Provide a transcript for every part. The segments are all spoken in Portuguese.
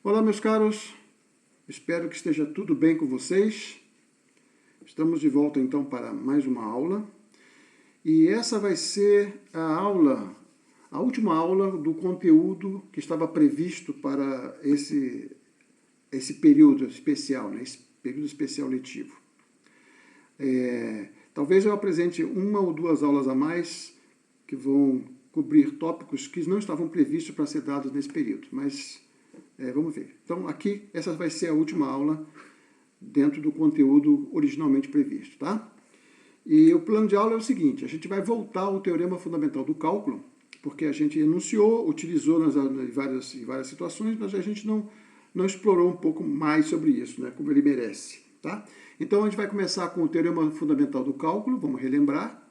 Olá, meus caros, espero que esteja tudo bem com vocês. Estamos de volta então para mais uma aula e essa vai ser a última aula do conteúdo que estava previsto para esse período especial, né? Esse período especial letivo. Talvez eu apresente uma ou duas aulas a mais que vão cobrir tópicos que não estavam previstos para ser dados nesse período, mas vamos ver. Então, aqui, essa vai ser a última aula dentro do conteúdo originalmente previsto, tá? E o plano de aula é o seguinte, a gente vai voltar ao teorema fundamental do cálculo, porque a gente enunciou, utilizou em várias situações, mas a gente não explorou um pouco mais sobre isso, né, como ele merece, tá? Então, a gente vai começar com o teorema fundamental do cálculo, vamos relembrar,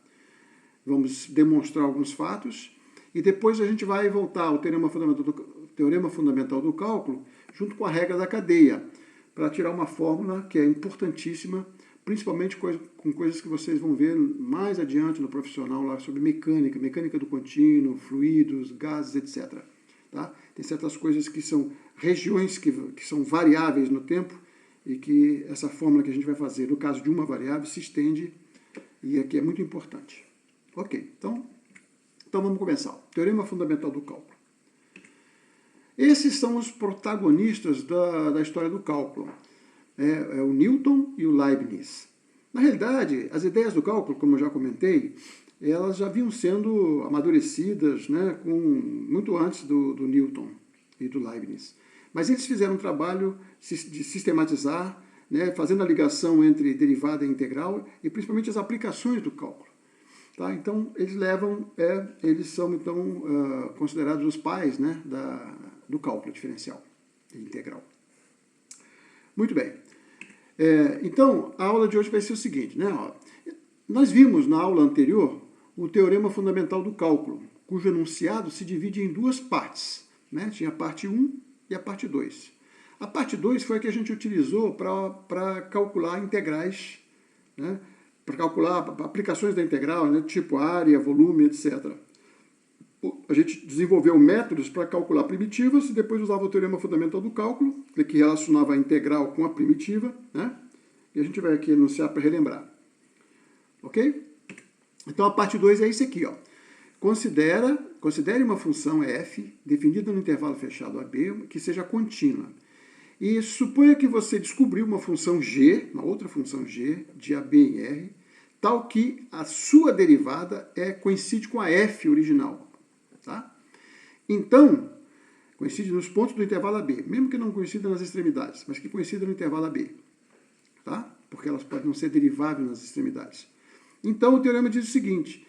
vamos demonstrar alguns fatos, e depois a gente vai voltar ao teorema fundamental do cálculo, junto com a regra da cadeia, para tirar uma fórmula que é importantíssima, principalmente com coisas que vocês vão ver mais adiante no profissional lá sobre mecânica do contínuo, fluidos, gases, etc. Tá? Tem certas coisas que são regiões que são variáveis no tempo e que essa fórmula que a gente vai fazer, no caso de uma variável, se estende e aqui é muito importante. Ok, então vamos começar. Teorema fundamental do cálculo. Esses são os protagonistas da história do cálculo. É o Newton e o Leibniz. Na realidade, as ideias do cálculo, como eu já comentei, elas já vinham sendo amadurecidas, né, muito antes do Newton e do Leibniz. Mas eles fizeram um trabalho de sistematizar, né, fazendo a ligação entre derivada e integral e principalmente as aplicações do cálculo. Tá? Então, eles são então considerados os pais, né, do cálculo diferencial e integral. Muito bem. Então, a aula de hoje vai ser o seguinte, né? Nós vimos na aula anterior o teorema fundamental do cálculo, cujo enunciado se divide em duas partes, né? Tinha a parte 1 e a parte 2. A parte 2 foi a que a gente utilizou para calcular integrais, né? Para calcular aplicações da integral, né? Tipo área, volume, etc. A gente desenvolveu métodos para calcular primitivas e depois usava o teorema fundamental do cálculo, que relacionava a integral com a primitiva, né? E a gente vai aqui enunciar para relembrar. Ok? Então a parte 2 é isso aqui, ó. Considere uma função f definida no intervalo fechado AB que seja contínua. E suponha que você descobriu uma função g, uma outra função g, de AB em R, tal que a sua derivada coincide com a f original. Tá? Então, coincide nos pontos do intervalo AB, mesmo que não coincida nas extremidades, mas que coincida no intervalo AB. Tá? Porque elas podem não ser deriváveis nas extremidades. Então, o teorema diz o seguinte,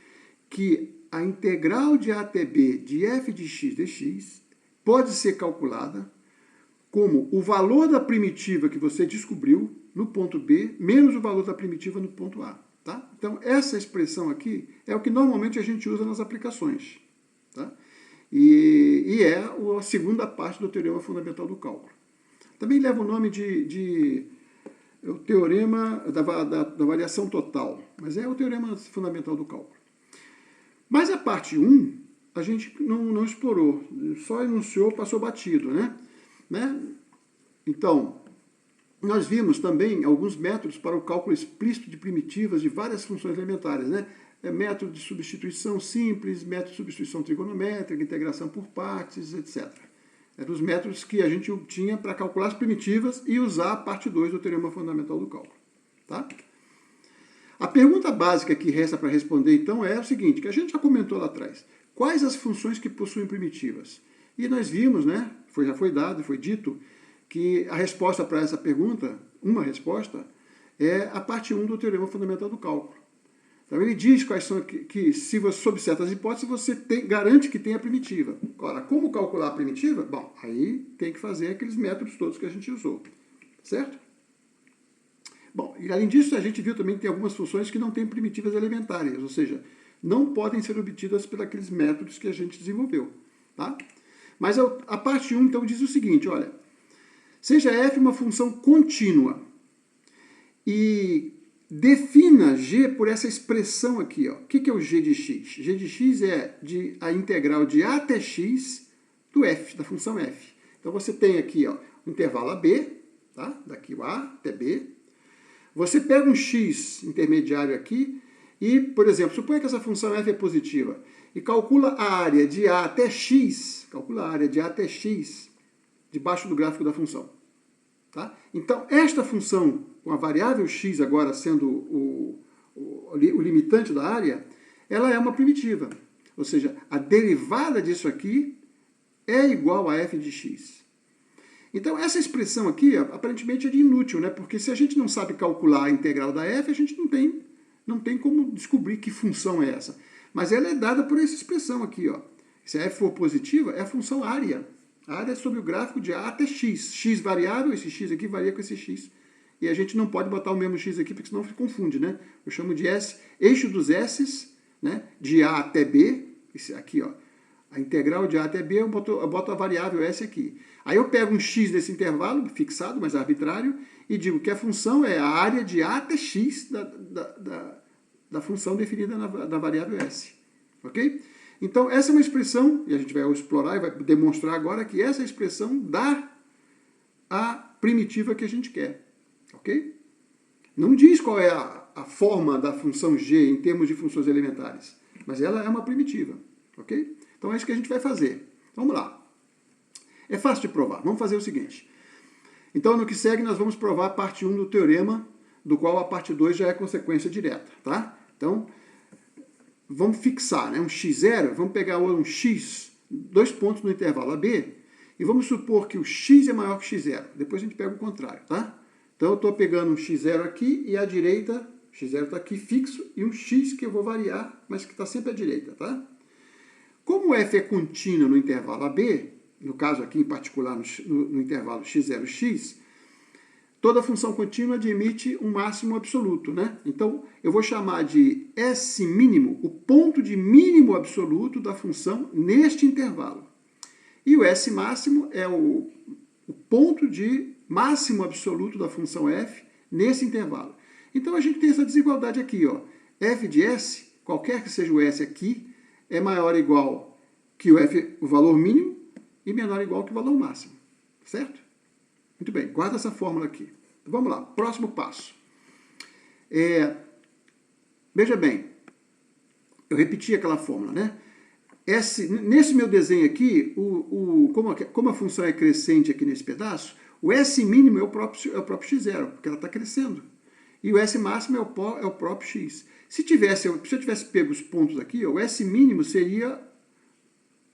que a integral de A até B de f de x dx pode ser calculada como o valor da primitiva que você descobriu no ponto B, menos o valor da primitiva no ponto A. Tá? Então, essa expressão aqui é o que normalmente a gente usa nas aplicações. Tá? E é a segunda parte do teorema fundamental do cálculo. Também leva o nome de o teorema da variação total, mas é o teorema fundamental do cálculo. Mas a parte 1, a gente não explorou, só enunciou, passou batido, né? Então, nós vimos também alguns métodos para o cálculo explícito de primitivas de várias funções elementares, né? Método de substituição simples, método de substituição trigonométrica, integração por partes, etc. Eram os métodos que a gente tinha para calcular as primitivas e usar a parte 2 do teorema fundamental do cálculo. Tá? A pergunta básica que resta para responder, então, é o seguinte, que a gente já comentou lá atrás. Quais as funções que possuem primitivas? E nós vimos, né, já foi dado, foi dito, que a resposta para essa pergunta, uma resposta, é a parte 1 do teorema fundamental do cálculo. Então ele diz quais são que se você, sob certas hipóteses, você garante que tem a primitiva. Agora, como calcular a primitiva? Bom, aí tem que fazer aqueles métodos todos que a gente usou. Certo? Bom, e além disso, a gente viu também que tem algumas funções que não têm primitivas elementares, ou seja, não podem ser obtidas por aqueles métodos que a gente desenvolveu. Tá? Mas a parte 1, então, diz o seguinte, olha, seja f uma função contínua e defina g por essa expressão aqui. Ó. O que é o g de x? G de x é a integral de a até x do f, da função f. Então você tem aqui ó, o intervalo AB, tá? Daqui o A até B. Você pega um x intermediário aqui e, por exemplo, suponha que essa função f é positiva e calcula a área de A até x, debaixo do gráfico da função. Tá? Então, esta função, com a variável x agora sendo o limitante da área, ela é uma primitiva. Ou seja, a derivada disso aqui é igual a f de x. Então, essa expressão aqui, aparentemente, é de inútil, né? Porque se a gente não sabe calcular a integral da f, a gente não tem como descobrir que função é essa. Mas ela é dada por essa expressão aqui, ó. Se a f for positiva, é a função área. A área é sobre o gráfico de A até x. X variável, esse x aqui varia com esse x. E a gente não pode botar o mesmo x aqui, porque senão se confunde, né? Eu chamo de S, eixo dos S's, né? De A até B, esse aqui, ó. A integral de A até B, eu boto a variável S aqui. Aí eu pego um x desse intervalo, fixado, mas arbitrário, e digo que a função é a área de A até x da função definida na variável S. Ok? Então, essa é uma expressão, e a gente vai explorar e vai demonstrar agora que essa expressão dá a primitiva que a gente quer. Ok? Não diz qual é a forma da função g em termos de funções elementares, mas ela é uma primitiva. Ok? Então, é isso que a gente vai fazer. Vamos lá. É fácil de provar. Vamos fazer o seguinte. Então, no que segue, nós vamos provar a parte 1 do teorema, do qual a parte 2 já é consequência direta. Tá? Então, vamos fixar, né, um x0, vamos pegar um x, 2 pontos no intervalo AB, e vamos supor que o x é maior que x0. Depois a gente pega o contrário, tá? Então eu estou pegando um x0 aqui e à direita, x0 está aqui fixo, e um x que eu vou variar, mas que está sempre à direita, tá? Como f é contínua no intervalo AB, no caso aqui em particular no intervalo x0, x, toda função contínua admite um máximo absoluto, né? Então, eu vou chamar de S mínimo, o ponto de mínimo absoluto da função neste intervalo. E o S máximo é o ponto de máximo absoluto da função f nesse intervalo. Então, a gente tem essa desigualdade aqui, ó. F de S, qualquer que seja o S aqui, é maior ou igual que o valor mínimo e menor ou igual que o valor máximo. Certo? Muito bem, guarda essa fórmula aqui. Vamos lá, próximo passo. Veja bem, eu repeti aquela fórmula, né? Nesse meu desenho aqui, como a função é crescente aqui nesse pedaço, o S mínimo é o próprio x0, porque ela está crescendo. E o S máximo é o próprio x. Se eu tivesse pego os pontos aqui, ó, o S mínimo seria,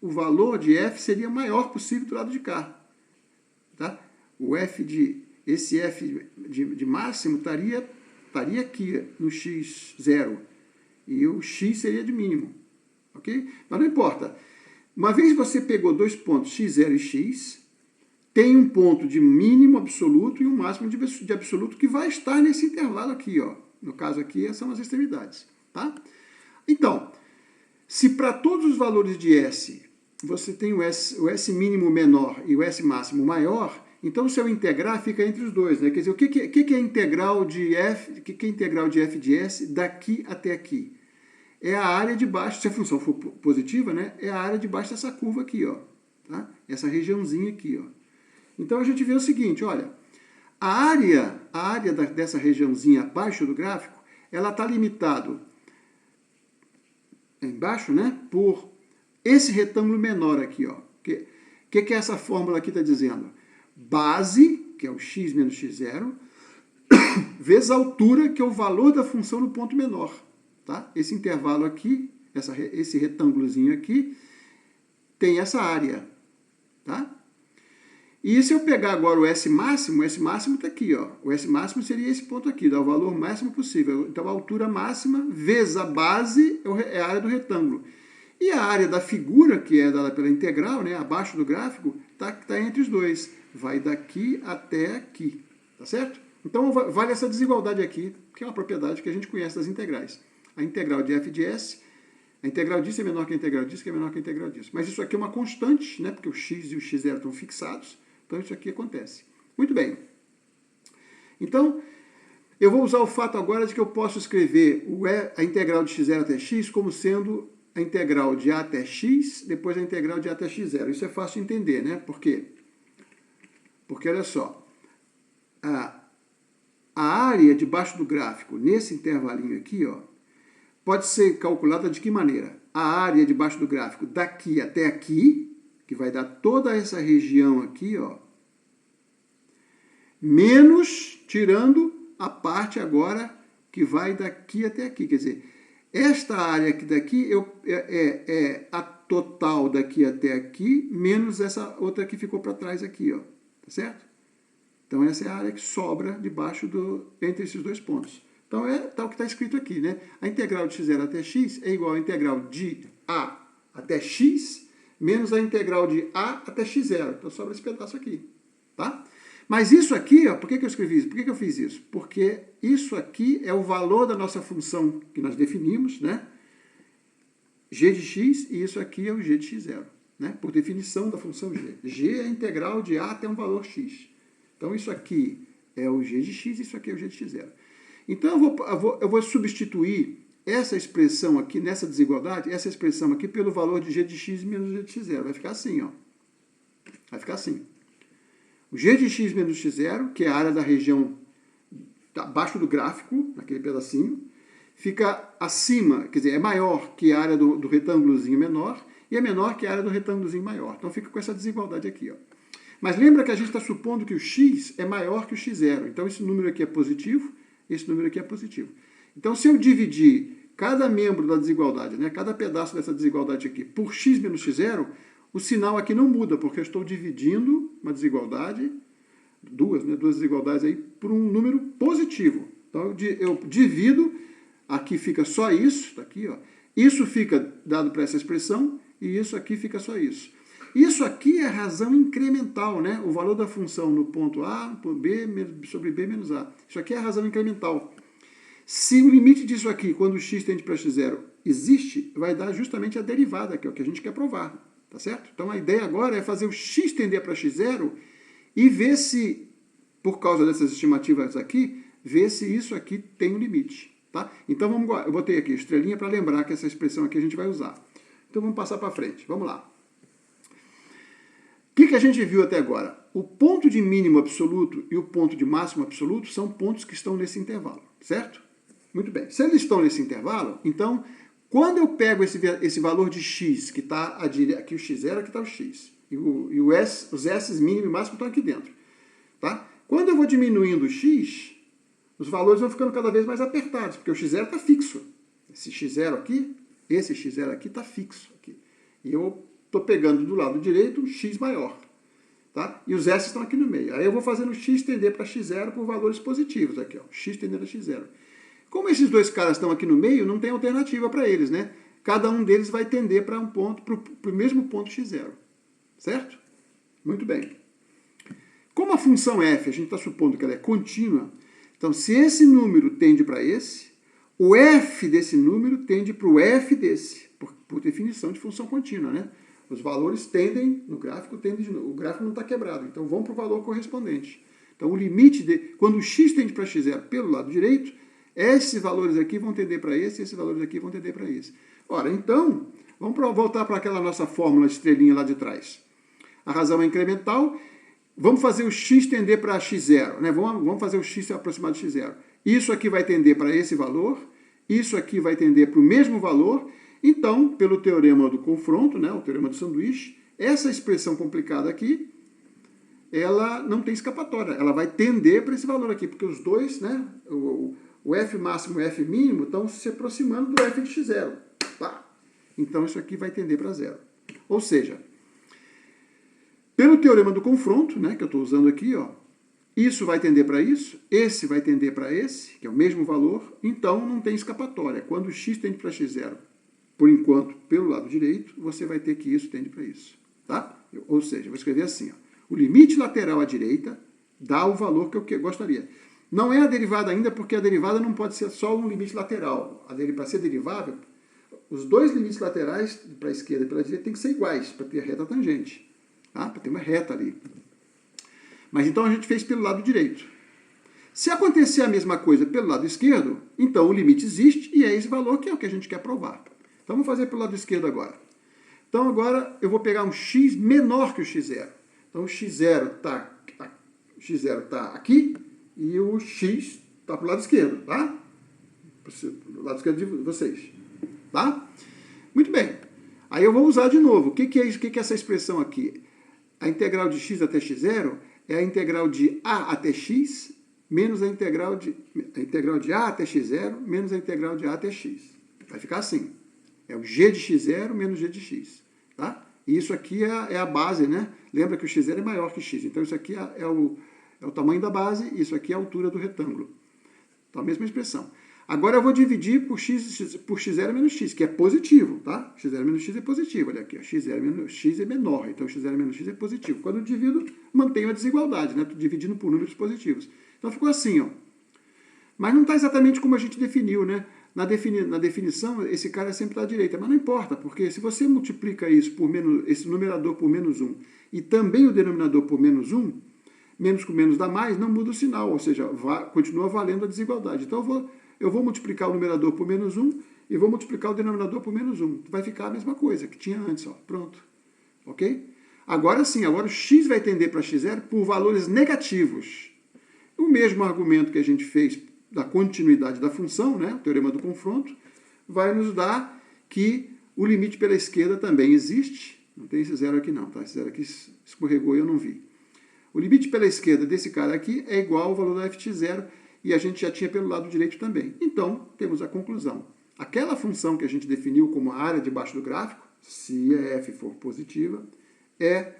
o valor de f seria o maior possível do lado de cá. Tá? Esse f de máximo estaria aqui no x0 e o x seria de mínimo, ok? Mas não importa. Uma vez que você pegou 2 pontos x0 e x, tem um ponto de mínimo absoluto e um máximo de absoluto que vai estar nesse intervalo aqui, ó. No caso aqui são as extremidades, tá? Então, se para todos os valores de s você tem o S mínimo menor e o S máximo maior, então o seu integrar fica entre os dois, né? Quer dizer, o que é integral de f, que é integral de f de s daqui até aqui? É a área de baixo, se a função for positiva, né? É a área de baixo dessa curva aqui, ó. Tá? Essa regiãozinha aqui, ó. Então a gente vê o seguinte, olha, a área dessa regiãozinha abaixo do gráfico, ela está limitado embaixo, né? Por esse retângulo menor aqui, ó. Que é essa fórmula aqui está dizendo? Base, que é o x menos x0, vezes a altura, que é o valor da função no ponto menor. Tá? Esse intervalo aqui, esse retângulozinho aqui, tem essa área. Tá? E se eu pegar agora o S máximo está aqui. Ó. O S máximo seria esse ponto aqui, dá o valor máximo possível. Então a altura máxima vezes a base é a área do retângulo. E a área da figura, que é dada pela integral, né, abaixo do gráfico, tá entre os dois. Vai daqui até aqui. Tá certo? Então, vale essa desigualdade aqui, que é uma propriedade que a gente conhece das integrais. A integral de f de s, a integral disso é menor que a integral disso, que é menor que a integral disso. Mas isso aqui é uma constante, né, porque o x e o x0 estão fixados. Então, isso aqui acontece. Muito bem. Então, eu vou usar o fato agora de que eu posso escrever a integral de x0 até x como sendo a integral de a até x, depois a integral de a até x0. Isso é fácil de entender, né? Porque Porque, olha só, a área debaixo do gráfico, nesse intervalinho aqui, ó, pode ser calculada de que maneira? A área debaixo do gráfico daqui até aqui, que vai dar toda essa região aqui, ó, menos, tirando a parte agora que vai daqui até aqui. Quer dizer, esta área aqui daqui é a total daqui até aqui, menos essa outra que ficou para trás aqui, ó. Tá certo? Então, essa é a área que sobra debaixo entre esses dois pontos. Então, é tal que está escrito aqui, né? A integral de x0 até x é igual à integral de a até x menos a integral de a até x0. Então, sobra esse pedaço aqui, tá? Mas isso aqui, ó, por que eu escrevi isso? Por que eu fiz isso? Porque isso aqui é o valor da nossa função que nós definimos, né? G de x, e isso aqui é o g de x0, né? Por definição da função g. G é a integral de a até um valor x. Então, isso aqui é o g de x, isso aqui é o g de x0. Então, eu vou substituir essa expressão aqui, nessa desigualdade, essa expressão aqui pelo valor de g de x menos g de x0. Vai ficar assim, ó. Vai ficar assim. O g de x menos x0, que é a área da região abaixo do gráfico, naquele pedacinho, fica acima, quer dizer, é maior que a área do retângulozinho menor e é menor que a área do retângulozinho maior. Então, fica com essa desigualdade aqui, ó. Mas lembra que a gente está supondo que o x é maior que o x0. Então, esse número aqui é positivo, esse número aqui é positivo. Então, se eu dividir cada membro da desigualdade, né, cada pedaço dessa desigualdade aqui, por x menos x0, o sinal aqui não muda, porque eu estou dividindo uma desigualdade, duas desigualdades aí, por um número positivo. Então, eu divido, aqui fica só isso, tá aqui, ó. Isso fica dado para essa expressão, e isso aqui fica só isso. Isso aqui é a razão incremental, né? O valor da função no ponto A por B sobre B menos A. Isso aqui é a razão incremental. Se o limite disso aqui, quando x tende para x0, existe, vai dar justamente a derivada, que é o que a gente quer provar. Tá certo? Então, a ideia agora é fazer o x tender para x0 e ver se, por causa dessas estimativas aqui, ver se isso aqui tem um limite. Tá? Então, eu botei aqui estrelinha para lembrar que essa expressão aqui a gente vai usar. Então, vamos passar para frente. Vamos lá. O que a gente viu até agora? O ponto de mínimo absoluto e o ponto de máximo absoluto são pontos que estão nesse intervalo, certo? Muito bem. Se eles estão nesse intervalo, então, quando eu pego esse valor de x, que está aqui o x0, aqui está o x, e os s mínimo e máximo estão aqui dentro, tá? Quando eu vou diminuindo o x, os valores vão ficando cada vez mais apertados, porque o x0 está fixo. Esse x0 aqui está fixo. Aqui. E eu estou pegando do lado direito um x maior. Tá? E os s estão aqui no meio. Aí eu vou fazendo o x tender para x0 por valores positivos. Aqui, ó, x tendendo a x0. Como esses dois caras estão aqui no meio, não tem alternativa para eles, né? Cada um deles vai tender para um ponto, para o mesmo ponto x0. Certo? Muito bem. Como a função f, a gente está supondo que ela é contínua, então se esse número tende para esse, o f desse número tende para o f desse, por definição de função contínua, né? Os valores tendem, no gráfico, o gráfico não está quebrado, então vão para o valor correspondente. Então o limite, quando o x tende para x0 pelo lado direito, esses valores aqui vão tender para esse, esses valores aqui vão tender para esse. Ora, então, vamos voltar para aquela nossa fórmula estrelinha lá de trás. A razão é incremental, vamos fazer o x tender para x0, né? Vamos fazer o x se aproximar de x0. Isso aqui vai tender para esse valor, isso aqui vai tender para o mesmo valor. Então, pelo teorema do confronto, né, o teorema do sanduíche, essa expressão complicada aqui, ela não tem escapatória. Ela vai tender para esse valor aqui, porque os dois, né, o f máximo e o f mínimo, estão se aproximando do f de x0. Tá? Então, isso aqui vai tender para zero. Ou seja, pelo teorema do confronto, né, que eu estou usando aqui, ó, isso vai tender para isso, esse vai tender para esse, que é o mesmo valor, então não tem escapatória. Quando o x tende para x0, por enquanto, pelo lado direito, você vai ter que isso tende para isso. Tá? Ou seja, eu vou escrever assim, ó, o limite lateral à direita dá o valor que eu gostaria. Não é a derivada ainda, porque a derivada não pode ser só um limite lateral. Para ser derivável, os dois limites laterais, para a esquerda e para a direita, tem que ser iguais, para ter reta tangente. Tá? Para ter uma reta ali. Mas então a gente fez pelo lado direito. Se acontecer a mesma coisa pelo lado esquerdo, então o limite existe e é esse valor que é o que a gente quer provar. Então vamos fazer pelo lado esquerdo agora. Então agora eu vou pegar um x menor que o x0. Então o x0 está x0 está aqui e o x está para o lado esquerdo, tá? Pro lado esquerdo de vocês, tá? Muito bem. Aí eu vou usar de novo. O que é isso? O que é essa expressão aqui? A integral de x até x0 é a integral de a até x menos a integral de a até x0 menos a integral de a até x. Vai ficar assim. É o g de x0 menos g de x, tá? E isso aqui é a base, né? Lembra que o x0 é maior que x. Então isso aqui é o tamanho da base, isso aqui é a altura do retângulo. Então a mesma expressão. Agora eu vou dividir por x0 menos x, que é positivo, tá? x0 menos x é positivo. Olha aqui, ó, x0 menos x é menor, então x0 menos x é positivo. Quando eu divido, mantenho a desigualdade, né? Estou dividindo por números positivos. Então ficou assim, ó. Mas não está exatamente como a gente definiu, né? Na definição, esse cara sempre está à direita, mas não importa, porque se você multiplica isso por esse numerador por menos 1 e também o denominador por menos 1, menos com menos dá mais, não muda o sinal, ou seja, continua valendo a desigualdade. Então eu vou multiplicar o numerador por menos 1 e vou multiplicar o denominador por menos 1. Vai ficar a mesma coisa que tinha antes, ó. Pronto. Ok? Agora sim, agora o x vai tender para x0 por valores negativos. O mesmo argumento que a gente fez da continuidade da função, né, o teorema do confronto, vai nos dar que o limite pela esquerda também existe. Não tem esse zero aqui não, tá? Esse zero aqui escorregou e eu não vi. O limite pela esquerda desse cara aqui é igual ao valor da f de x0 e a gente já tinha pelo lado direito também. Então, temos a conclusão. Aquela função que a gente definiu como a área debaixo do gráfico, se a f for positiva, é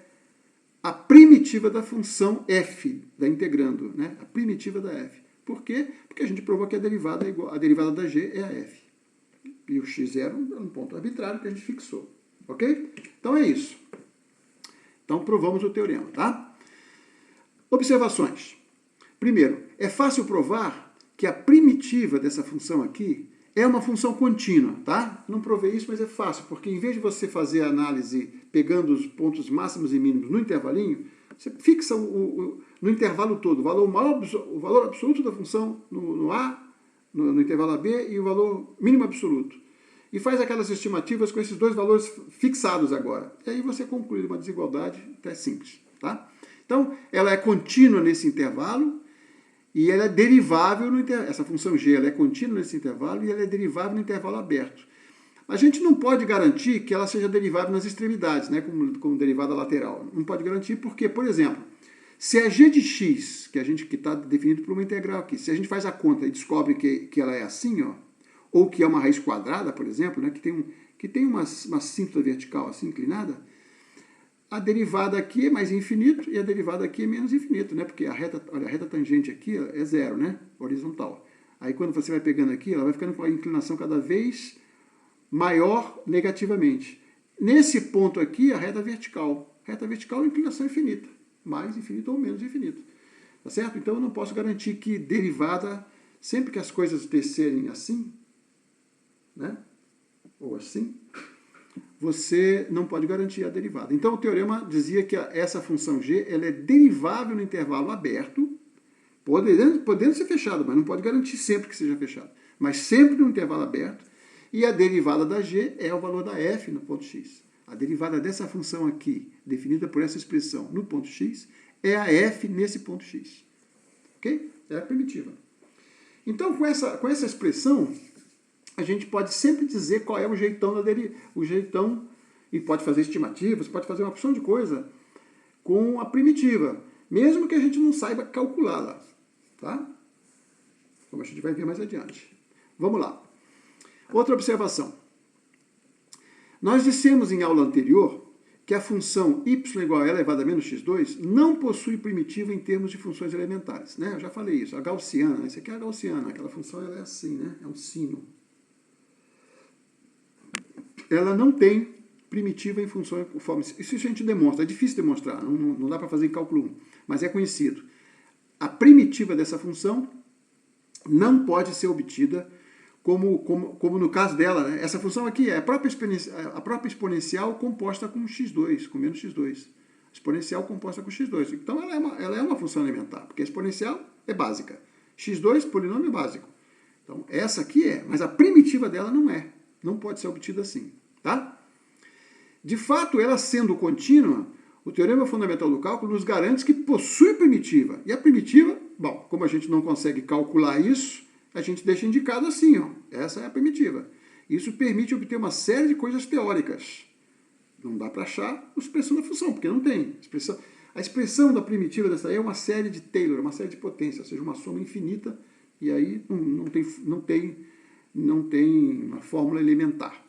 a primitiva da função f, da integrando, né? A primitiva da f. Por quê? Porque a gente provou que a derivada da g é a f. E o x0 é um ponto arbitrário que a gente fixou. Ok? Então é isso. Então provamos o teorema, tá? Observações. Primeiro, é fácil provar que a primitiva dessa função aqui é uma função contínua, tá? Não provei isso, mas é fácil, porque em vez de você fazer a análise pegando os pontos máximos e mínimos no intervalinho, você fixa no intervalo todo o valor absoluto da função no A, no intervalo AB, e o valor mínimo absoluto. E faz aquelas estimativas com esses dois valores fixados agora. E aí você conclui uma desigualdade até simples, tá? Então, ela é contínua nesse intervalo e ela é derivável no intervalo. Essa função g ela é contínua nesse intervalo e ela é derivável no intervalo aberto. A gente não pode garantir que ela seja derivável nas extremidades, né, como derivada lateral. Não pode garantir porque, por exemplo, se a g de x, que está definido por uma integral aqui, se a gente faz a conta e descobre que ela é assim, ó, ou que é uma raiz quadrada, por exemplo, né, que tem uma síntota vertical assim inclinada, a derivada aqui é mais infinito e a derivada aqui é menos infinito, né? Porque olha, a reta tangente aqui é zero, né? Horizontal. Aí quando você vai pegando aqui, ela vai ficando com a inclinação cada vez maior negativamente. Nesse ponto aqui, a reta vertical. Reta vertical é inclinação infinita. Mais infinito ou menos infinito. Tá certo? Então eu não posso garantir que derivada, sempre que as coisas descerem assim, né? Ou assim, você não pode garantir a derivada. Então o teorema dizia que essa função g ela é derivável no intervalo aberto, podendo ser fechado, mas não pode garantir sempre que seja fechado. Mas sempre no intervalo aberto, e a derivada da g é o valor da f no ponto x. A derivada dessa função aqui, definida por essa expressão no ponto x, é a f nesse ponto x. Ok? É a primitiva. Então, com essa expressão, a gente pode sempre dizer qual é o jeitão e pode fazer estimativas, pode fazer uma opção de coisa com a primitiva, mesmo que a gente não saiba calculá-la, tá? Como a gente vai ver mais adiante. Vamos lá. Outra observação. Nós dissemos em aula anterior que a função y igual a elevado a menos x2 não possui primitiva em termos de funções elementares, né? Eu já falei isso. A gaussiana, essa aqui é a gaussiana, aquela função ela é assim, né? É um sino. Ela não tem primitiva em função conforme. Isso a gente demonstra, é difícil demonstrar, não dá para fazer em cálculo 1, mas é conhecido. A primitiva dessa função não pode ser obtida como no caso dela, né? Essa função aqui é a própria exponencial composta com x2, com menos x2. Exponencial composta com x2. Então ela é uma função elementar, porque a exponencial é básica. x2, polinômio básico. Então essa aqui é, mas a primitiva dela não é. Não pode ser obtida assim, tá? De fato, ela sendo contínua, O teorema fundamental do cálculo nos garante que possui primitiva. E a primitiva, bom, como a gente não consegue calcular isso, a gente deixa indicado assim, ó, essa é a primitiva. Isso permite obter uma série de coisas teóricas. Não dá para achar a expressão da função, porque não tem. A expressão da primitiva dessa aí é uma série de Taylor, uma série de potência, ou seja, uma soma infinita, e aí não tem uma fórmula elementar.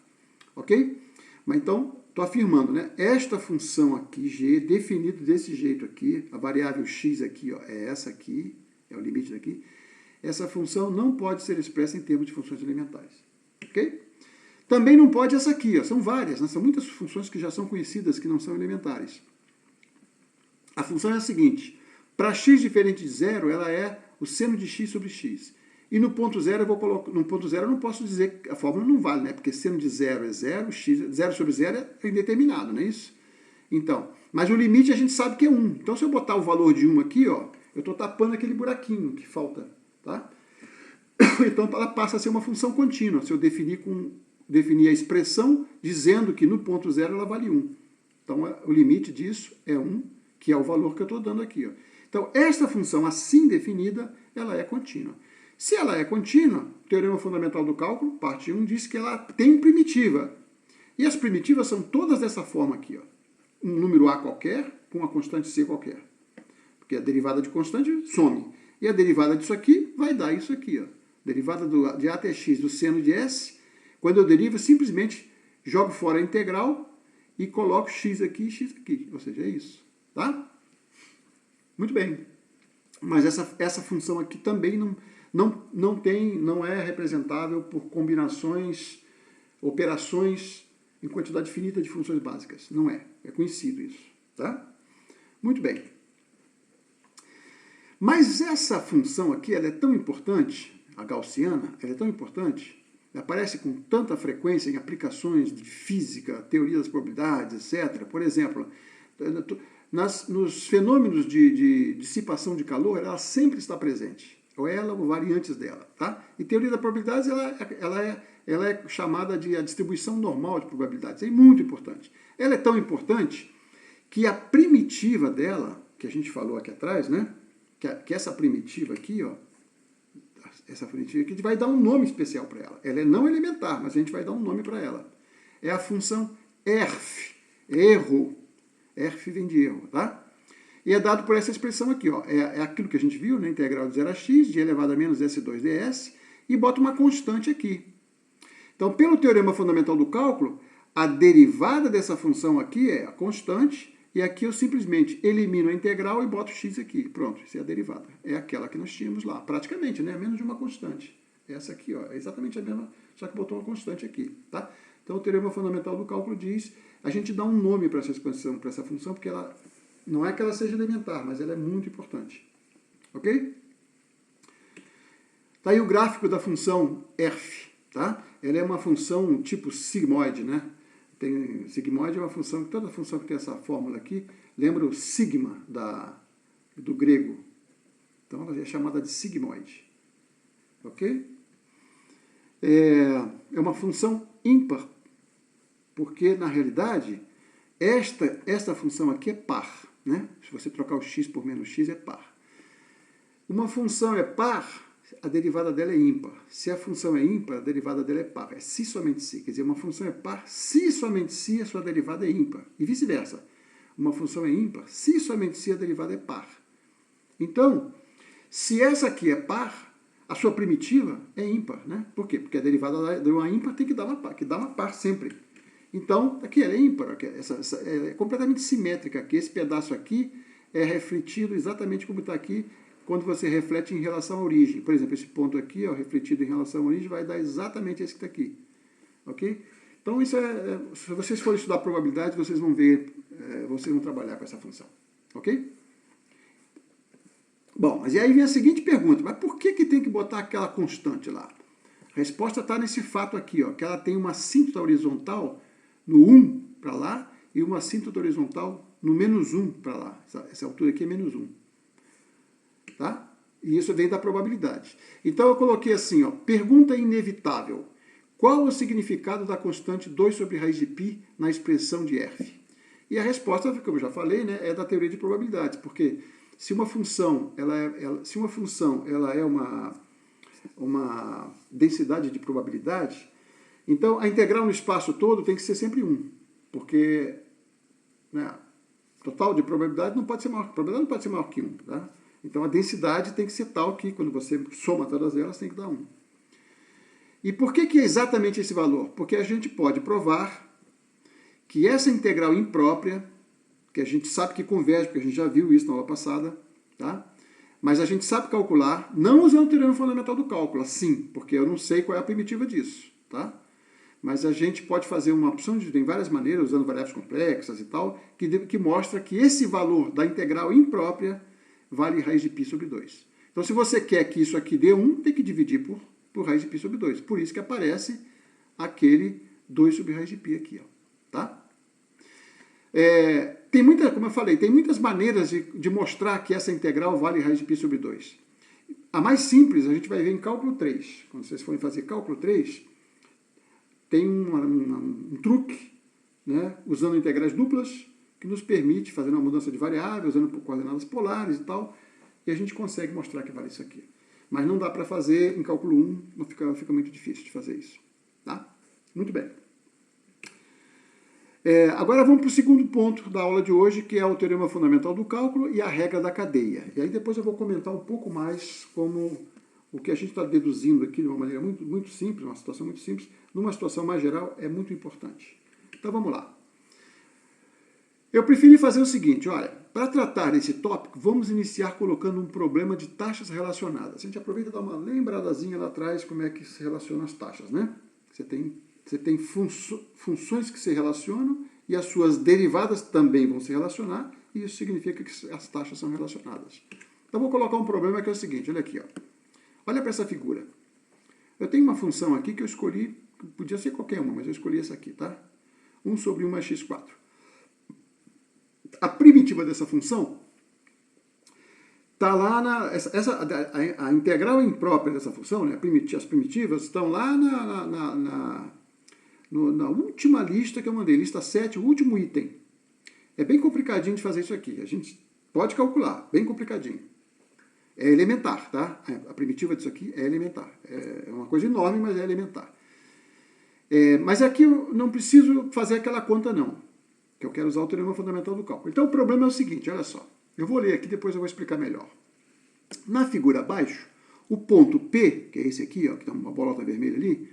Ok? Mas então, estou afirmando, né? Esta função aqui, g, definida desse jeito aqui, a variável x aqui, ó, é essa aqui, é o limite daqui. Essa função não pode ser expressa em termos de funções elementares. Ok? Também não pode essa aqui, ó, são várias, né? São muitas funções que já são conhecidas, que não são elementares. A função é a seguinte, para x diferente de zero, ela é o seno de x sobre x. E no ponto zero eu vou colocar, no ponto zero eu não posso dizer, a fórmula não vale, né? Porque seno de zero é zero, zero sobre zero é indeterminado, não é isso? Então, mas o limite a gente sabe que é 1. Então se eu botar o valor de 1 aqui, ó, eu estou tapando aquele buraquinho que falta, tá? Então ela passa a ser uma função contínua, se eu definir a expressão dizendo que no ponto zero ela vale 1. Então o limite disso é 1, que é o valor que eu estou dando aqui, ó. Então esta função assim definida, ela é contínua. Se ela é contínua, o teorema fundamental do cálculo, parte 1, diz que ela tem primitiva. E as primitivas são todas dessa forma aqui, ó. Um número a qualquer com uma constante c qualquer. Porque a derivada de constante some. E a derivada disso aqui vai dar isso aqui, ó. Derivada de a até x do seno de s. Quando eu derivo, simplesmente jogo fora a integral e coloco x aqui e x aqui. Ou seja, é isso. Tá? Muito bem. Mas essa função aqui também não é representável por combinações, operações em quantidade finita de funções básicas. Não é. É conhecido isso. Tá? Muito bem. Mas essa função aqui, ela é tão importante, a gaussiana, ela é tão importante, ela aparece com tanta frequência em aplicações de física, teoria das probabilidades, etc. Por exemplo, nos fenômenos de dissipação de calor, ela sempre está presente. Ou ela ou variantes dela. Tá? E teoria das probabilidades, ela é chamada de a distribuição normal de probabilidades. É muito importante. Ela é tão importante que a primitiva dela, que a gente falou aqui atrás, né? Que essa primitiva aqui, ó, essa primitiva aqui, a gente vai dar um nome especial para ela. Ela é não elementar, mas a gente vai dar um nome para ela. É a função erf, erro. Erf vem de erro, tá? E é dado por essa expressão aqui, ó. É aquilo que a gente viu, né? Integral de 0 a x, de elevado a menos S2 ds, e bota uma constante aqui. Então, pelo teorema fundamental do cálculo, a derivada dessa função aqui é a constante, e aqui eu simplesmente elimino a integral e boto x aqui. Pronto, isso é a derivada. É aquela que nós tínhamos lá, praticamente, né? Menos de uma constante. Essa aqui, ó, é exatamente a mesma, só que botou uma constante aqui, tá? Então, o teorema fundamental do cálculo diz, a gente dá um nome para essa expansão, para essa função, porque ela não é que ela seja elementar, mas ela é muito importante. Ok? Tá aí o gráfico da função erf, tá? Ela é uma função tipo sigmoide, né? Sigmoide é uma função, toda função que tem essa fórmula aqui, lembra o sigma do grego. Então ela é chamada de sigmoide. Ok? É uma função ímpar, porque na realidade esta função aqui é par. Né? Se você trocar o x por menos x, é par. Uma função é par, a derivada dela é ímpar. Se a função é ímpar, a derivada dela é par. É se somente se. Quer dizer, uma função é par se somente se a sua derivada é ímpar. E vice-versa. Uma função é ímpar se somente se a derivada é par. Então, se essa aqui é par, a sua primitiva é ímpar. Né? Por quê? Porque a derivada de uma ímpar tem que dar uma par sempre. Então, aqui ela é ímpar, é completamente simétrica aqui. Esse pedaço aqui é refletido exatamente como está aqui, quando você reflete em relação à origem. Por exemplo, esse ponto aqui, ó, refletido em relação à origem, vai dar exatamente esse que está aqui. Ok? Então, isso se vocês forem estudar probabilidade, vocês vão ver, vocês vão trabalhar com essa função. Ok? Bom, mas e aí vem a seguinte pergunta, mas por que tem que botar aquela constante lá? A resposta está nesse fato aqui, ó, que ela tem uma assíntota horizontal no 1 para lá e uma assíntota horizontal no menos 1 para lá. Essa altura aqui é menos 1. Tá? E isso vem da probabilidade. Então eu coloquei assim, ó, pergunta inevitável. Qual o significado da constante 2 sobre raiz de π na expressão de f? E a resposta, como eu já falei, né, é da teoria de probabilidades, porque se uma função ela é uma densidade de probabilidade, então a integral no espaço todo tem que ser sempre 1, porque, né, total de probabilidade não pode ser maior, probabilidade não pode ser maior que 1, tá? Então a densidade tem que ser tal que quando você soma todas elas tem que dar 1. E por que é exatamente esse valor? Porque a gente pode provar que essa integral imprópria, que a gente sabe que converge, porque a gente já viu isso na aula passada, tá? Mas a gente sabe calcular, não usando o teorema fundamental do cálculo, sim, porque eu não sei qual é a primitiva disso, tá? Mas a gente pode fazer uma opção de, tem várias maneiras, usando variáveis complexas e tal, que mostra que esse valor da integral imprópria vale raiz de π sobre 2. Então, se você quer que isso aqui dê 1, tem que dividir por raiz de π sobre 2. Por isso que aparece aquele 2 sobre raiz de π aqui, ó, tá? Como eu falei, tem muitas maneiras de mostrar que essa integral vale raiz de π sobre 2. A mais simples a gente vai ver em cálculo 3. Quando vocês forem fazer cálculo 3, tem um truque, né, usando integrais duplas, que nos permite fazer uma mudança de variável, usando coordenadas polares e tal, e a gente consegue mostrar que vale isso aqui. Mas não dá para fazer em cálculo 1, fica muito difícil de fazer isso. Tá? Muito bem. Agora vamos para o segundo ponto da aula de hoje, que é o teorema fundamental do cálculo e a regra da cadeia. E aí depois eu vou comentar um pouco mais como o que a gente está deduzindo aqui de uma maneira muito, muito simples, uma situação muito simples, numa situação mais geral, é muito importante. Então vamos lá. Eu preferi fazer o seguinte, olha, para tratar desse tópico, vamos iniciar colocando um problema de taxas relacionadas. A gente aproveita e dá uma lembradazinha lá atrás como é que se relacionam as taxas, né? Você tem funções que se relacionam e as suas derivadas também vão se relacionar, e isso significa que as taxas são relacionadas. Então vou colocar um problema que é o seguinte, olha aqui, ó. Olha para essa figura. Eu tenho uma função aqui que eu escolhi, podia ser qualquer uma, mas eu escolhi essa aqui, tá? 1 sobre 1 mais x4. A primitiva dessa função está lá a integral imprópria dessa função, né, as primitivas, estão lá na última lista que eu mandei, lista 7, o último item. É bem complicadinho de fazer isso aqui. A gente pode calcular, bem complicadinho. É elementar, tá? A primitiva disso aqui é elementar. É uma coisa enorme, mas é elementar. Mas aqui eu não preciso fazer aquela conta, não. Que eu quero usar o teorema fundamental do cálculo. Então o problema é o seguinte, olha só. Eu vou ler aqui, depois eu vou explicar melhor. Na figura abaixo, o ponto P, que é esse aqui, ó, que tem uma bolota vermelha ali,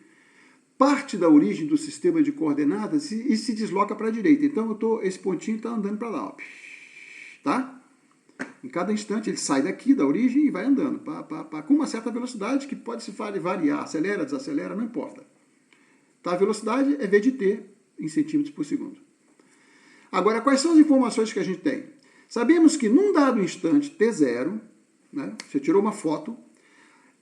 parte da origem do sistema de coordenadas e se desloca para a direita. Então esse pontinho está andando para lá, ó. Tá? Em cada instante ele sai daqui da origem e vai andando, com uma certa velocidade que pode se variar, acelera, desacelera, não importa. Tá? A velocidade é V de t em centímetros por segundo. Agora, quais são as informações que a gente tem? Sabemos que num dado instante, t0, né, você tirou uma foto,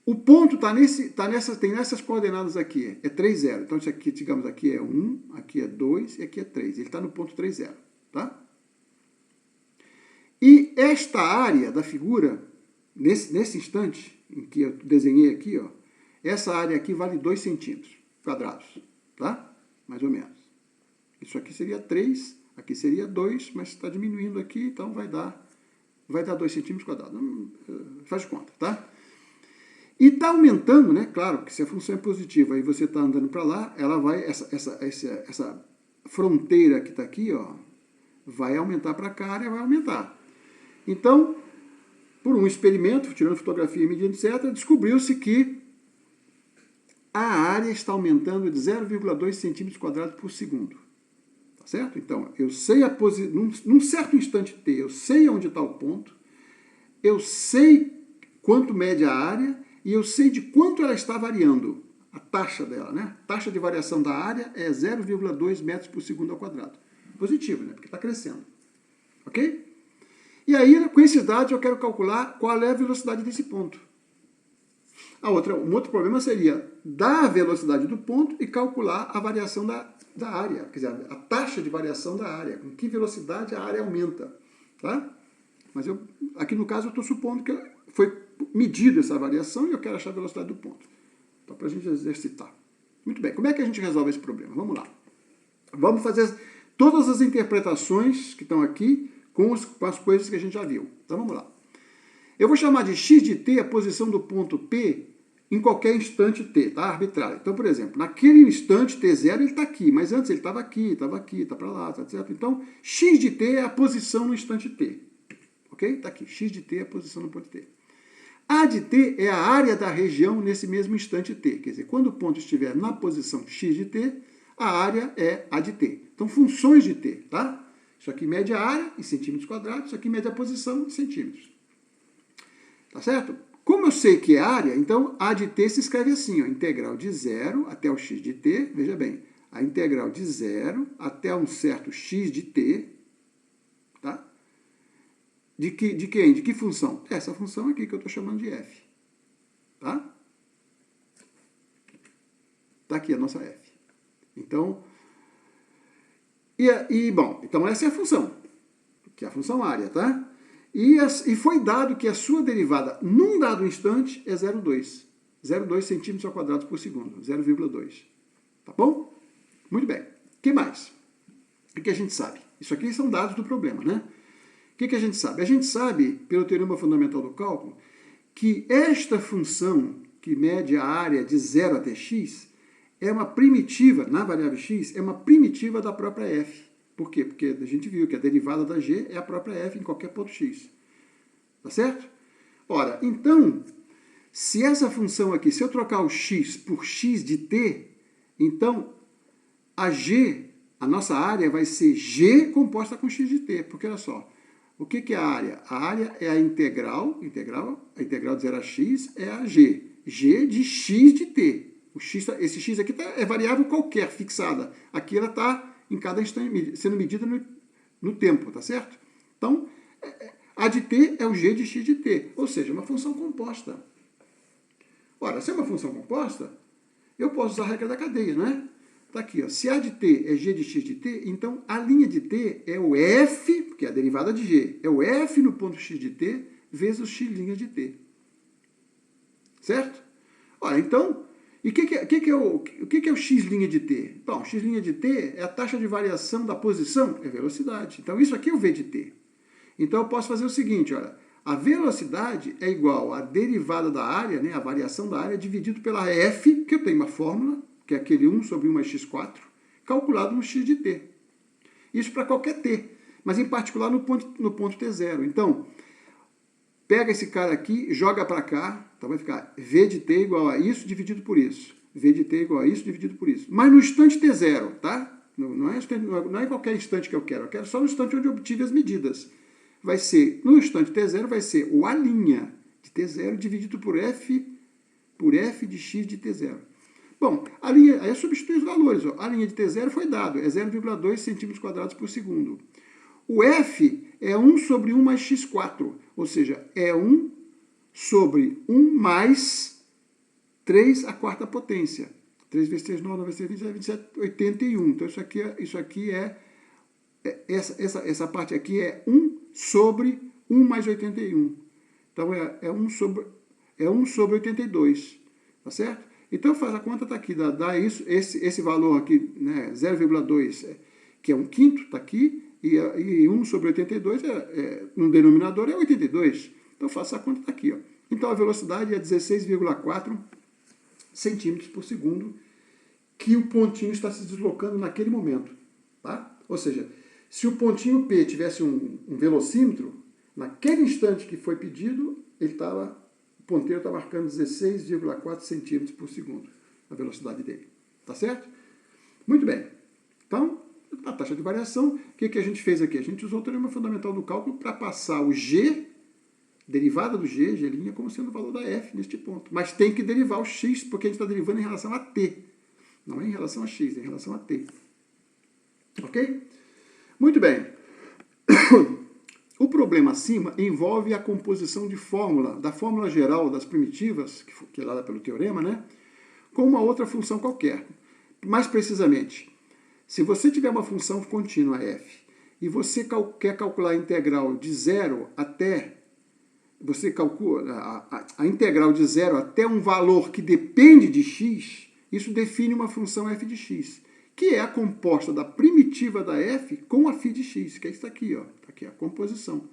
o ponto tem nessas coordenadas aqui, é 3, 0. Então, isso aqui, digamos, aqui é 1, aqui é 2 e aqui é 3. Ele está no ponto 3, 0. Tá? E esta área da figura, nesse instante em que eu desenhei aqui, ó, essa área aqui vale 2 centímetros quadrados. Tá? Mais ou menos. Isso aqui seria 3, aqui seria 2, mas está diminuindo aqui, então vai dar 2 centímetros quadrados. Faz de conta, tá? E está aumentando, né? Claro que se a função é positiva e você está andando para lá, ela vai, essa fronteira que está aqui, ó, vai aumentar para cá, a área vai aumentar. Então, por um experimento, tirando fotografia, medindo, etc., descobriu-se que a área está aumentando de 0,2 centímetros quadrados por segundo. Tá certo? Então, eu sei num certo instante t, eu sei onde está o ponto, eu sei quanto mede a área e eu sei de quanto ela está variando, a taxa dela, né? A taxa de variação da área é 0,2 metros por segundo ao quadrado. Positivo, né? Porque está crescendo. Ok? E aí, com esses dados, eu quero calcular qual é a velocidade desse ponto. Um outro problema seria dar a velocidade do ponto e calcular a variação da área, quer dizer, a taxa de variação da área, com que velocidade a área aumenta. Tá? Mas aqui no caso eu estou supondo que foi medida essa variação e eu quero achar a velocidade do ponto. Então, para a gente exercitar. Muito bem, como é que a gente resolve esse problema? Vamos lá. Vamos fazer todas as interpretações que estão aqui com as coisas que a gente já viu. Então vamos lá. Eu vou chamar de x de t a posição do ponto P em qualquer instante t, tá? Arbitrário. Então, por exemplo, naquele instante t0 ele está aqui, mas antes ele estava aqui, está para lá, tá certo? Então, x de t é a posição no instante t. Ok? Está aqui, x de t é a posição no ponto t. A de t é a área da região nesse mesmo instante t. Quer dizer, quando o ponto estiver na posição x de t, a área é a de t. Então, funções de t, tá? Isso aqui mede a área em centímetros quadrados, isso aqui mede a posição em centímetros. Tá certo? Como eu sei que é área, então a de t se escreve assim, ó, integral de 0 até o x de t, veja bem, a integral de 0 até um certo x de t, tá? De quem? De que função? Essa função aqui que eu estou chamando de f. Tá? Tá aqui a nossa f. Então, bom, então essa é a função, que é a função área, tá? E foi dado que a sua derivada num dado instante é 0,2. 0,2 centímetros ao quadrado por segundo, 0,2. Tá bom? Muito bem. O que mais? O que a gente sabe? Isso aqui são dados do problema, né? O que a gente sabe? A gente sabe, pelo teorema fundamental do cálculo, que esta função, que mede a área de 0 até x, é uma primitiva, na variável x, é uma primitiva da própria f. Por quê? Porque a gente viu que a derivada da g é a própria f em qualquer ponto x. Tá certo? Ora, então, se essa função aqui, se eu trocar o x por x de t, então a g, a nossa área vai ser g composta com x de t. Porque olha só, o que é a área? A área é a integral de 0 a x é a g. G de x de t. Esse x aqui é variável qualquer, fixada. Aqui ela está em cada instante sendo medida no tempo, tá certo? Então, a de t é o g de x de t, ou seja, uma função composta. Ora, se é uma função composta, eu posso usar a regra da cadeia, não é? Está aqui, ó. Se a de t é g de x de t, então a linha de t é o f, que é a derivada de g, é o f no ponto x de t, vezes x' de t. Certo? Ora, então, e o que é o x' de t? Bom, x' de t é a taxa de variação da posição, é velocidade. Então, isso aqui é o v de t. Então, eu posso fazer o seguinte, olha, a velocidade é igual à derivada da área, né, a variação da área, dividido pela f, que eu tenho uma fórmula, que é aquele 1 sobre 1 mais x4, calculado no x de t. Isso para qualquer t, mas em particular no ponto t0. Então, pega esse cara aqui, joga para cá, então vai ficar v de t igual a isso dividido por isso. V de t igual a isso dividido por isso. Mas no instante t0, tá? Não é em qualquer instante que eu quero só no instante onde eu obtive as medidas. Vai ser, no instante t0, vai ser o a' de t0 dividido por f de x de t0. Bom, a linha, aí eu substituo os valores. Ó. A linha de t0 foi dado, é 0,2 centímetros quadrados por segundo. O f é 1 sobre 1 mais x4, ou seja, é 1 sobre 1 mais 3 à quarta potência. 3 vezes 3, 9, 9 vezes 3, 27, 27, 81. Então, isso aqui essa parte aqui é 1 sobre 1 mais 81. Então, é 1 sobre 82, tá certo? Então, faz a conta, está aqui, dá isso, esse valor aqui, né, 0,2, que é 1/5, está aqui, e 1 sobre 82, no denominador, é 82. Então, faça a conta, está aqui. Ó. Então, a velocidade é 16,4 centímetros por segundo, que o pontinho está se deslocando naquele momento. Tá? Ou seja, se o pontinho P tivesse um velocímetro, naquele instante que foi pedido, o ponteiro está marcando 16,4 centímetros por segundo, a velocidade dele. Tá certo? Muito bem. Então, a taxa de variação, o que a gente fez aqui? A gente usou o teorema fundamental do cálculo para passar o g, derivada do g, g', como sendo o valor da f neste ponto. Mas tem que derivar o x, porque a gente está derivando em relação a t. Não é em relação a x, é em relação a t. Ok? Muito bem. O problema acima envolve a composição de fórmula, da fórmula geral das primitivas, que é dada pelo teorema, né, com uma outra função qualquer. Mais precisamente, se você tiver uma função contínua f e você quer calcular a integral de 0 até... Você calcula a integral de 0 até um valor que depende de x, isso define uma função f de x, que é a composta da primitiva da f com a φ de x, que é isso aqui, ó. Tá aqui a composição.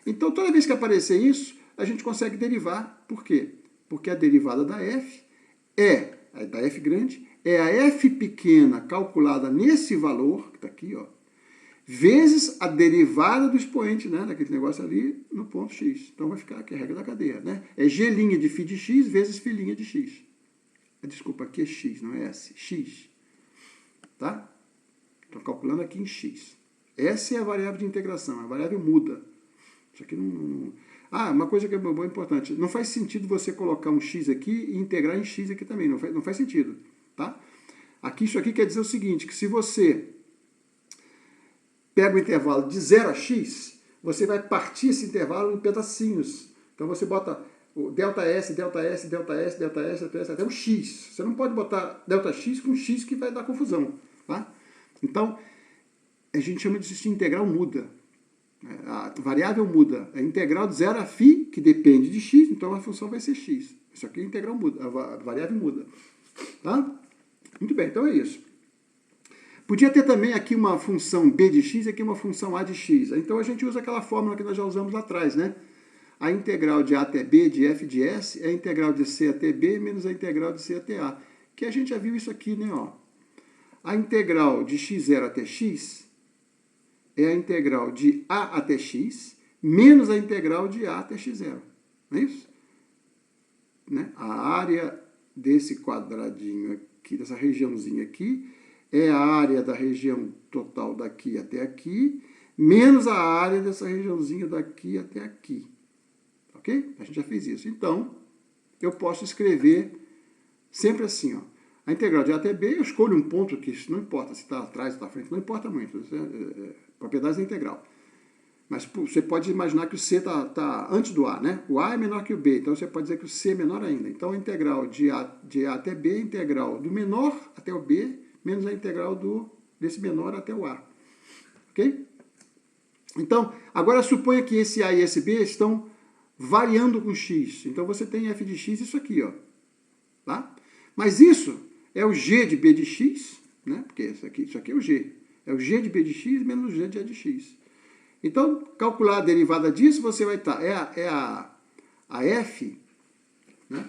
Então, toda vez que aparecer isso, a gente consegue derivar. Por quê? Porque a derivada da f da f grande, é a f pequena calculada nesse valor, que está aqui, ó, vezes a derivada do expoente, né, daquele negócio ali, no ponto x. Então, vai ficar aqui a regra da cadeia, né? É g' de φ de x vezes φ' de x. Desculpa, aqui é x, não é s. X. Tá? Estou calculando aqui em x. Essa é a variável de integração, a variável muda. Isso aqui não... Ah, uma coisa que é boa, importante. Não faz sentido você colocar um x aqui e integrar em x aqui também. Não faz sentido. Tá? Aqui, isso aqui quer dizer o seguinte, que se você pega o intervalo de 0 a x, você vai partir esse intervalo em pedacinhos. Então você bota o ΔS, ΔS, ΔS, ΔS, ΔS, até o x. Você não pode botar Δx com x que vai dar confusão. Tá? Então, a gente chama disso de integral muda. A variável muda. A integral de 0 a φ, que depende de x, então a função vai ser x. Isso aqui é a integral muda, a variável muda. Tá? Muito bem, então é isso. Podia ter também aqui uma função b de x e aqui uma função a de x. Então a gente usa aquela fórmula que nós já usamos lá atrás, né? A integral de a até b de f de s é a integral de c até b menos a integral de c até a. Que a gente já viu isso aqui, né? Ó. A integral de x0 até x é a integral de a até x menos a integral de a até x0. Não é isso? Né? A área desse quadradinho aqui, dessa regiãozinha aqui, é a área da região total daqui até aqui, menos a área dessa regiãozinha daqui até aqui. Ok? A gente já fez isso. Então, eu posso escrever sempre assim, ó. A integral de a até b, eu escolho um ponto que isso não importa, se está atrás ou está à frente, não importa muito. Propriedades da integral. Mas você pode imaginar que o c está antes do a, né? O a é menor que o b, então você pode dizer que o c é menor ainda. Então, a integral de a até b é a integral do menor até o b, menos a integral desse menor até o a. Ok? Então, agora suponha que esse a e esse b estão variando com x. Então, você tem f de x, isso aqui, ó. Tá? Mas isso é o g de b de x, né? Porque isso aqui é o g. É o g de b de x menos o g de a de x. Então, calcular a derivada disso, você vai estar... a f, né?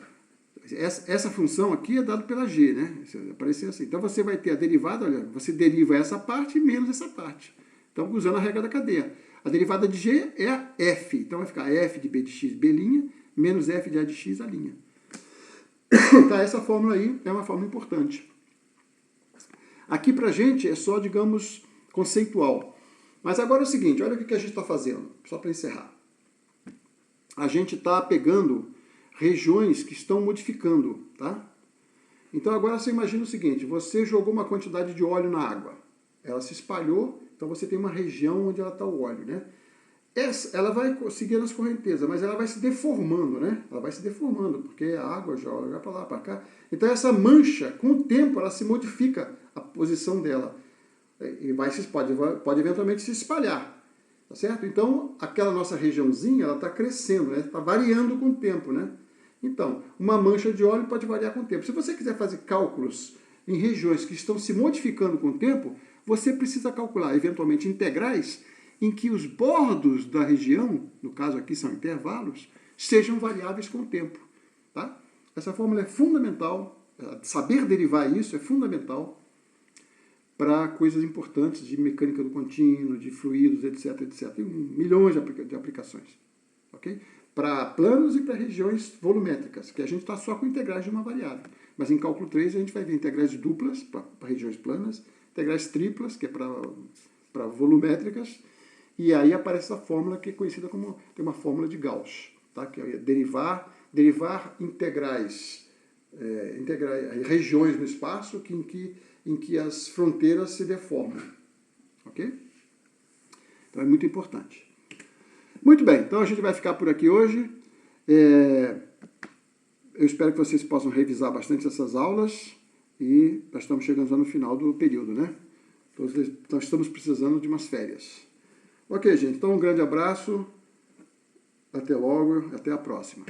Essa função aqui é dada pela g, né? Aparecer assim. Então, você vai ter a derivada, olha, você deriva essa parte menos essa parte. Então, usando a regra da cadeia. A derivada de g é a f. Então, vai ficar f de b de x, b', menos f de a de x, a'. Tá, essa fórmula aí é uma fórmula importante. Aqui pra gente é só, digamos, conceitual. Mas agora é o seguinte, olha o que a gente está fazendo, só para encerrar. A gente está pegando regiões que estão modificando, tá? Então agora você imagina o seguinte, você jogou uma quantidade de óleo na água. Ela se espalhou, então você tem uma região onde ela está o óleo, né? Ela vai seguindo as correntezas, mas ela vai se deformando, né? Ela vai se deformando, porque a água joga para lá, para cá. Então essa mancha, com o tempo, ela se modifica a posição dela. E pode eventualmente se espalhar. Tá certo? Então, aquela nossa regiãozinha, ela está crescendo, né? Está variando com o tempo, né? Então, uma mancha de óleo pode variar com o tempo. Se você quiser fazer cálculos em regiões que estão se modificando com o tempo, você precisa calcular, eventualmente, integrais em que os bordos da região, no caso aqui são intervalos, sejam variáveis com o tempo. Tá? Essa fórmula é fundamental, saber derivar isso é fundamental para coisas importantes de mecânica do contínuo, de fluidos, etc, etc. Tem milhões de aplicações. Okay? Para planos e para regiões volumétricas, que a gente está só com integrais de uma variável. Mas em cálculo 3 a gente vai ver integrais duplas para regiões planas, integrais triplas, que é para volumétricas, e aí aparece a fórmula que é conhecida como, tem uma fórmula de Gauss, tá? Que é derivar integrais, regiões no espaço em que as fronteiras se deformam. Ok? Então é muito importante. Muito bem, então a gente vai ficar por aqui hoje. Eu espero que vocês possam revisar bastante essas aulas e nós estamos chegando já no final do período, né? Nós estamos precisando de umas férias. Ok, gente, então um grande abraço, até logo, até a próxima.